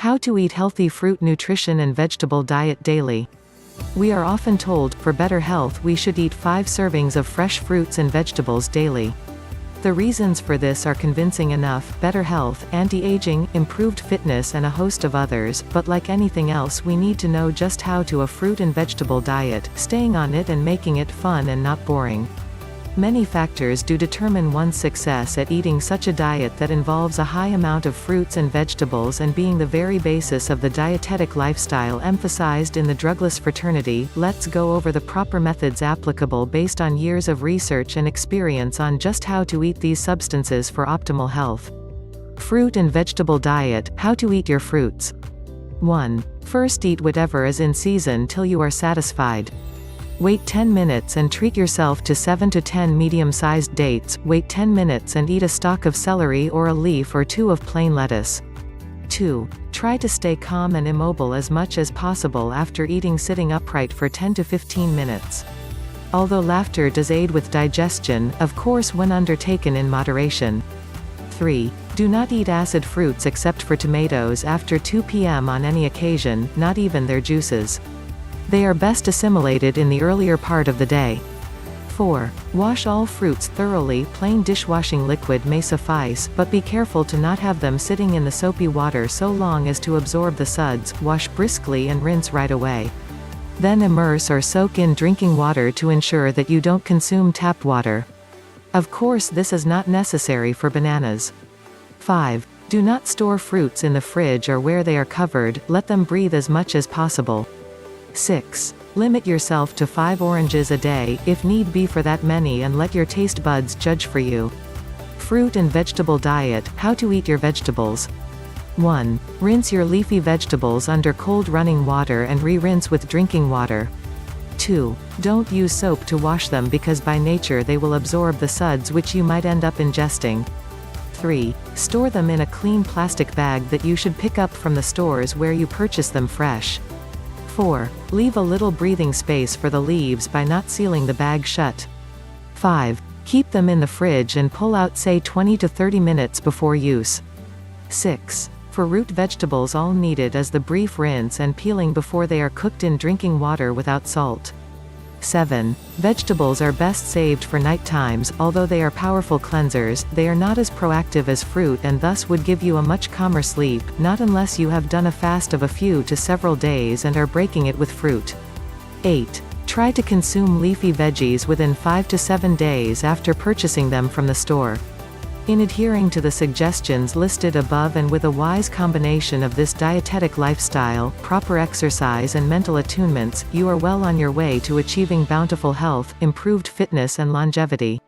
How to eat healthy fruit nutrition and vegetable diet daily. We are often told, for better health we should eat 5 servings of fresh fruits and vegetables daily. The reasons for this are convincing enough: better health, anti-aging, improved fitness and a host of others, but like anything else we need to know just how to a fruit and vegetable diet, staying on it and making it fun and not boring. Many factors do determine one's success at eating such a diet that involves a high amount of fruits and vegetables and being the very basis of the dietetic lifestyle emphasized in the drugless fraternity. Let's go over the proper methods applicable based on years of research and experience on just how to eat these substances for optimal health. Fruit and vegetable diet: how to eat your fruits. 1. First, eat whatever is in season till you are satisfied. Wait 10 minutes and treat yourself to 7 to 10 medium-sized dates. Wait 10 minutes and eat a stalk of celery or a leaf or 2 of plain lettuce. 2. Try to stay calm and immobile as much as possible after eating, sitting upright for 10 to 15 minutes. Although laughter does aid with digestion, of course when undertaken in moderation. 3. Do not eat acid fruits except for tomatoes after 2 p.m. on any occasion, not even their juices. They are best assimilated in the earlier part of the day. 4. Wash all fruits thoroughly. Plain dishwashing liquid may suffice, but be careful to not have them sitting in the soapy water so long as to absorb the suds. Wash briskly and rinse right away. Then immerse or soak in drinking water to ensure that you don't consume tap water. Of course this is not necessary for bananas. 5. Do not store fruits in the fridge or where they are covered. Let them breathe as much as possible. 6. Limit yourself to 5 oranges a day, if need be for that many, and let your taste buds judge for you. Fruit and vegetable diet: how to eat your vegetables. 1. Rinse your leafy vegetables under cold running water and re-rinse with drinking water. 2. Don't use soap to wash them because by nature they will absorb the suds which you might end up ingesting. 3. Store them in a clean plastic bag that you should pick up from the stores where you purchase them fresh. 4. Leave a little breathing space for the leaves by not sealing the bag shut. 5. Keep them in the fridge and pull out say 20 to 30 minutes before use. 6. For root vegetables, all needed is the brief rinse and peeling before they are cooked in drinking water without salt. 7. Vegetables are best saved for night times. Although they are powerful cleansers, they are not as proactive as fruit and thus would give you a much calmer sleep, not unless you have done a fast of a few to several days and are breaking it with fruit. 8. Try to consume leafy veggies within 5 to 7 days after purchasing them from the store. In adhering to the suggestions listed above and with a wise combination of this dietetic lifestyle, proper exercise and mental attunements, you are well on your way to achieving bountiful health, improved fitness and longevity.